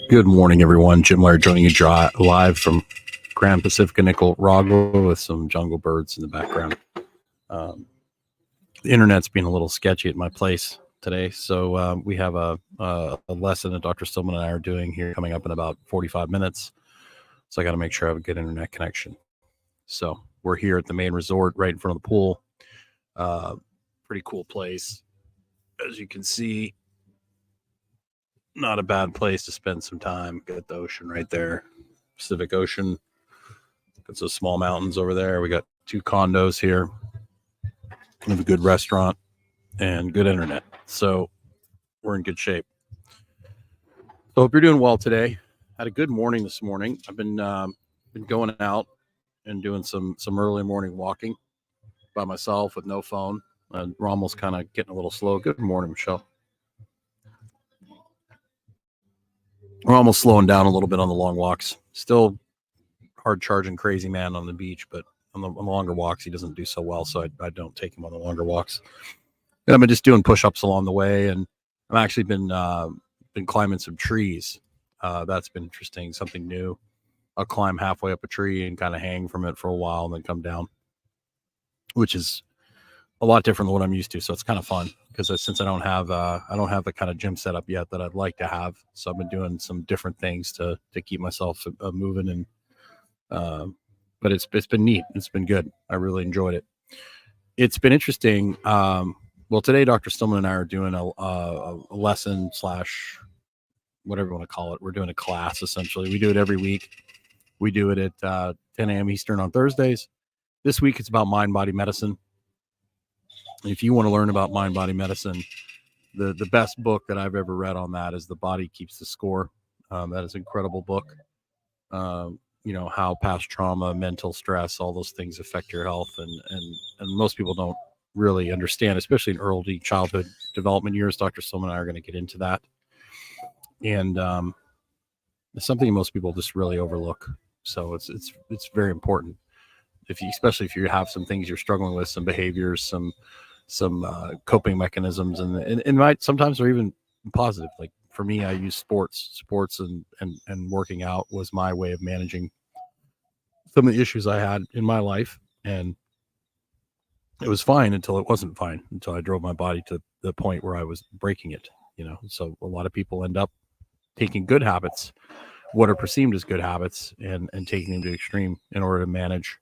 Good morning, everyone. Jim Laird joining you live from Grand Pacifica, Nicaragua, with some jungle birds in the background. The internet's being a little sketchy at my place today, so we have a lesson that Dr. Stillman and I are doing here coming up in about 45 minutes. So I got to make sure I have a good internet connection. So we're here at the main resort right in front of the pool. Pretty cool place. As you can see, not a bad place to spend some time. Got the ocean right there, Pacific Ocean. Got some small mountains over there. We got 2 condos here. We have a good restaurant and good internet. So we're in good shape. So hope you're doing well today. Had a good morning this morning. I've been going out and doing some early morning walking by myself with no phone. We're almost kind of getting a little slow. Good morning, Michelle. We're almost slowing down a little bit on the long walks. Still hard charging crazy man on the beach, but on the longer walks he doesn't do so well, so I don't take him on the longer walks. And I've been just doing push-ups along the way, and I've actually been climbing some trees. That's been interesting, something new. I'll climb halfway up a tree and kind of hang from it for a while and then come down, which is a lot different than what I'm used to. So it's kind of fun because since I don't have the kind of gym setup yet that I'd like to have, so I've been doing some different things to keep myself moving. And but it's been neat. It's been good. I really enjoyed it. It's been interesting. Well, today Dr. Stillman and I are doing a lesson / whatever you want to call it. We're doing a class essentially. We do it every week. We do it at 10 a.m. Eastern on Thursdays. This week it's about mind-body medicine. If you want to learn about mind-body medicine, the best book that I've ever read on that is The Body Keeps the Score. That is an incredible book. How past trauma, mental stress, all those things affect your health, and most people don't really understand, especially in early childhood development years. Dr. Stillman and I are going to get into that, and it's something most people just really overlook. So it's very important. Especially if you have some things you're struggling with, some behaviors, some coping mechanisms, and might sometimes are even positive. Like for me, I use sports and working out was my way of managing some of the issues I had in my life, and it was fine until it wasn't fine, until I drove my body to the point where I was breaking it. So a lot of people end up taking good habits, what are perceived as good habits, and taking them to extreme in order to manage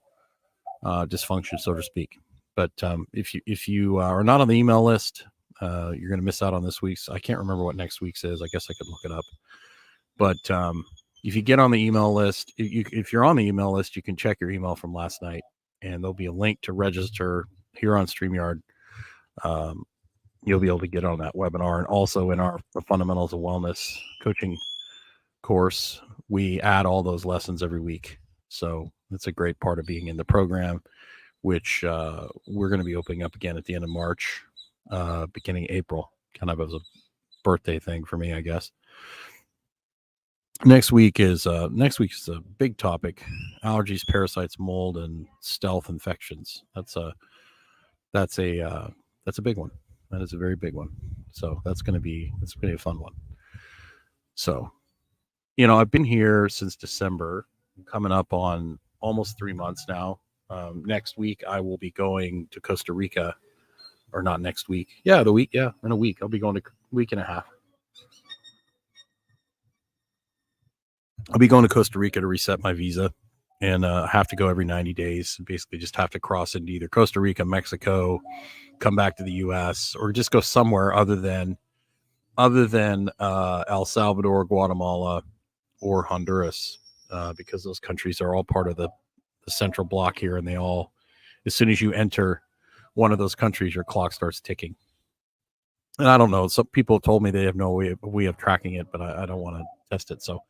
dysfunction, so to speak. But if you are not on the email list, you're going to miss out on this week's. I can't remember what next week's is. I guess I could look it up. But if you get on the email list, if you're on the email list, you can check your email from last night, and there'll be a link to register here on StreamYard. You'll be able to get on that webinar, and also in our Fundamentals of Wellness coaching course, we add all those lessons every week. So it's a great part of being in the program, which we're going to be opening up again at the end of March, beginning April, kind of as a birthday thing for me, I guess. Next week is a big topic: allergies, parasites, mold, and stealth infections. That's a big one. That is a very big one. So that's going to be a fun one. So, I've been here since December, coming up on almost 3 months now. Next week I will be going to Costa Rica, or not next week. In a week. I'll be going to a week and a half. I'll be going to Costa Rica to reset my visa, and I have to go every 90 days. Basically just have to cross into either Costa Rica, Mexico, come back to the US, or just go somewhere other than El Salvador, Guatemala, or Honduras, because those countries are all part of the central block here, and they all, as soon as you enter one of those countries, your clock starts ticking. And I don't know, some people told me they have no way of tracking it, but I don't want to test it. So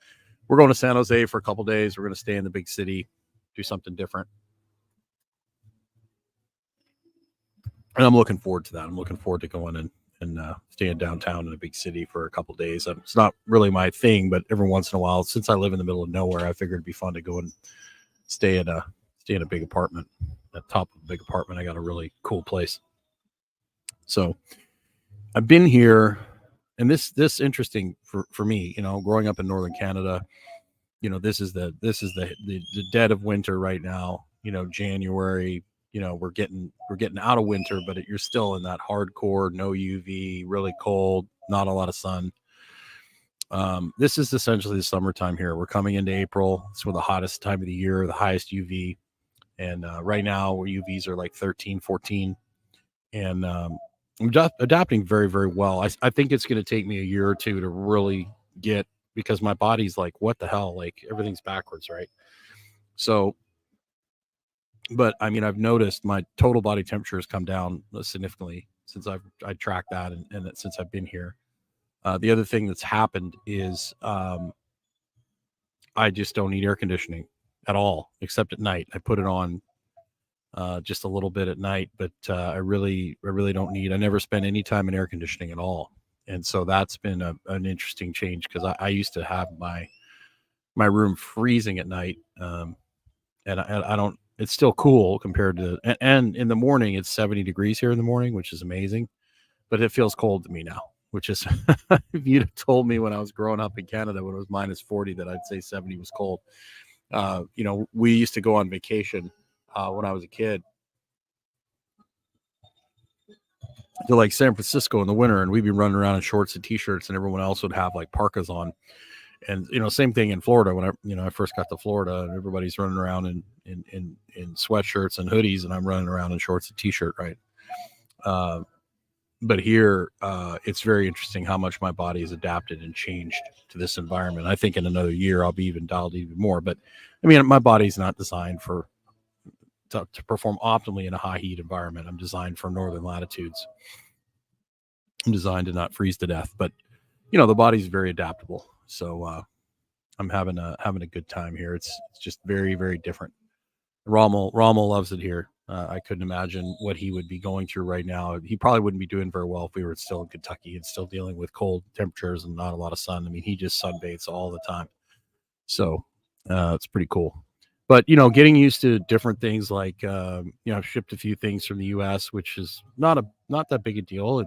we're going to San Jose for a couple days. We're going to stay in the big city, do something different, and I'm looking forward to that. I'm looking forward to going and staying downtown in a big city for a couple days. It's not really my thing, but every once in a while, since I live in the middle of nowhere, I figured it'd be fun to go and stay in a big apartment. At the top of a big apartment, I got a really cool place. So I've been here and this interesting for me, growing up in northern Canada. This is the dead of winter right now. January. We're getting out of winter, but you're still in that hardcore no UV, really cold, not a lot of sun. This is essentially the summertime here. We're coming into April. It's the hottest time of the year, the highest UV. And right now, where UVs are like 13, 14. And I'm adapting very, very well. I think it's going to take me a year or two to really get, because my body's like, what the hell? Like everything's backwards, right? So, but I mean, I've noticed my total body temperature has come down significantly since I tracked that, and since I've been here. The other thing that's happened is I just don't need air conditioning at all, except at night. I put it on just a little bit at night, but I really don't need. I never spend any time in air conditioning at all, and so that's been an interesting change, because I used to have my room freezing at night, and I don't. It's still cool compared to, and in the morning it's 70 degrees here in the morning, which is amazing, but it feels cold to me now. Which is, if you'd have told me when I was growing up in Canada when it was minus 40 that I'd say 70 was cold. We used to go on vacation when I was a kid to like San Francisco in the winter, and we'd be running around in shorts and t-shirts, and everyone else would have like parkas on. And same thing in Florida when I first got to Florida, and everybody's running around in sweatshirts and hoodies, and I'm running around in shorts and t-shirt, right? But here, it's very interesting how much my body has adapted and changed to this environment. I think in another year I'll be even dialed even more. But I mean, my body's not designed to perform optimally in a high heat environment. I'm designed for northern latitudes. I'm designed to not freeze to death. But the body's very adaptable. So I'm having a good time here. It's just very, very different. Rommel loves it here. I couldn't imagine what he would be going through right now. He probably wouldn't be doing very well if we were still in Kentucky and still dealing with cold temperatures and not a lot of sun. I mean, he just sunbathes all the time. So it's pretty cool. But, getting used to different things, like, I've shipped a few things from the U.S., which is not that big a deal.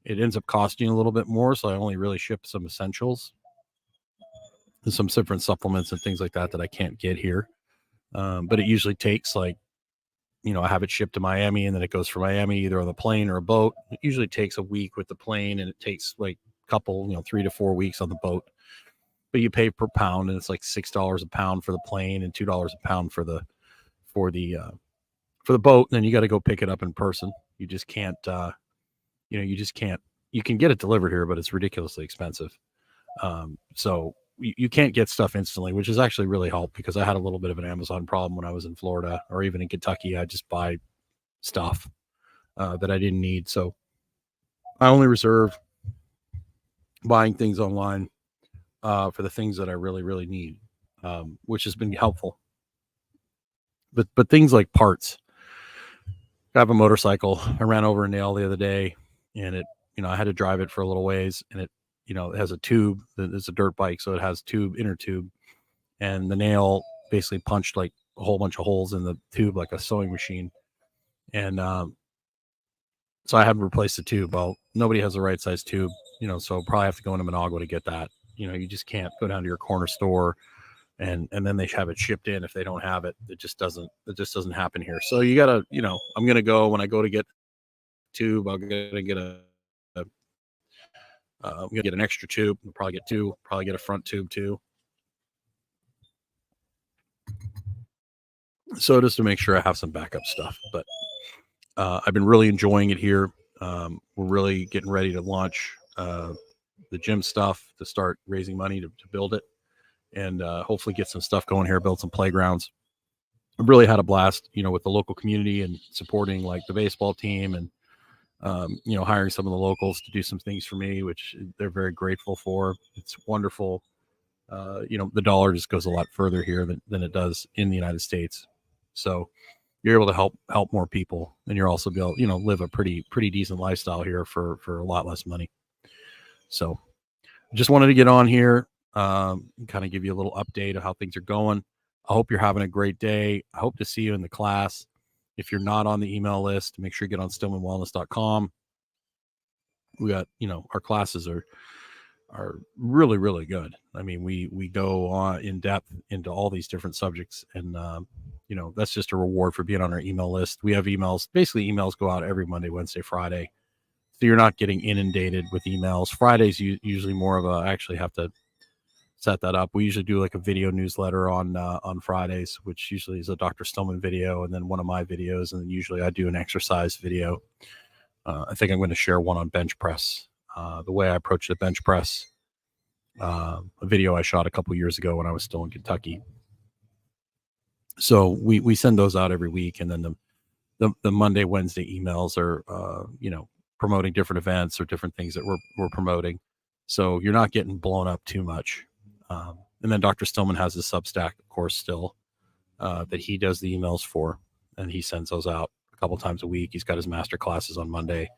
It ends up costing a little bit more. So I only really ship some essentials and some different supplements and things like that I can't get here. But it usually takes like, I have it shipped to Miami, and then it goes from Miami either on the plane or a boat. It usually takes a week with the plane, and it takes like a couple, 3 to 4 weeks on the boat. But you pay per pound, and it's like $6 a pound for the plane and $2 a pound for the boat. And then you got to go pick it up in person. You just can't, you can get it delivered here, but it's ridiculously expensive. So you can't get stuff instantly, which has actually really helped, because I had a little bit of an Amazon problem when I was in Florida, or even in Kentucky. I just buy stuff that I didn't need. So I only reserve buying things online for the things that I really, really need, which has been helpful. But things like parts. I have a motorcycle. I ran over a nail the other day, and it, I had to drive it for a little ways, and it has a tube. It's a dirt bike, so it has inner tube, and the nail basically punched like a whole bunch of holes in the tube, like a sewing machine. And so I had to replace the tube. Well, nobody has the right size tube, so I'll probably have to go into Managua to get that. You just can't go down to your corner store and then they have it shipped in. If they don't have it, it just doesn't happen here. So you gotta, I'm gonna go, when I go to get tube, I'm gonna get I'm gonna get an extra tube. I'll probably get two. Probably get a front tube too. So just to make sure I have some backup stuff. But I've been really enjoying it here. We're really getting ready to launch the gym stuff, to start raising money to build it, and hopefully get some stuff going here, build some playgrounds. I've really had a blast, with the local community and supporting like the baseball team, and hiring some of the locals to do some things for me, which they're very grateful for. It's wonderful. The dollar just goes a lot further here than it does in the United States. So you're able to help more people, and you're also be able, live a pretty decent lifestyle here for a lot less money. So just wanted to get on here, kind of give you a little update of how things are going. I hope you're having a great day. I hope to see you in the class. If you're not on the email list, make sure you get on stillmanwellness.com. We got, our classes are really, really good. I mean, we go on in depth into all these different subjects, and that's just a reward for being on our email list. We have emails. Basically, emails go out every Monday, Wednesday, Friday, so you're not getting inundated with emails. Fridays usually more of a. I actually have to set that up. We usually do like a video newsletter on Fridays, which usually is a Dr. Stillman video and then one of my videos, and then usually I do an exercise video. I think I'm going to share one on bench press. The way I approach the bench press, a video I shot a couple years ago when I was still in Kentucky. So we send those out every week, and then the Monday, Wednesday emails are promoting different events or different things that we're promoting. So you're not getting blown up too much. And then Dr. Stillman has his Substack, of course, still that he does the emails for, and he sends those out a couple times a week. He's got his master classes on Monday.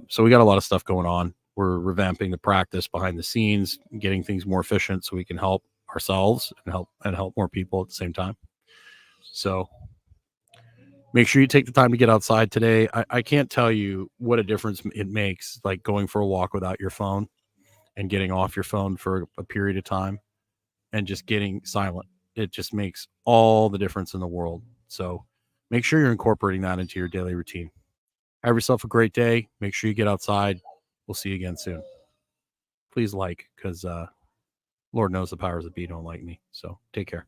So we got a lot of stuff going on. We're revamping the practice behind the scenes, getting things more efficient so we can help ourselves and help more people at the same time. So make sure you take the time to get outside today. I can't tell you what a difference it makes, like going for a walk without your phone and getting off your phone for a period of time and just getting silent. It just makes all the difference in the world. So make sure you're incorporating that into your daily routine. Have yourself a great day. Make sure you get outside. We'll see you again soon. Please because Lord knows the powers that be don't like me. So take care.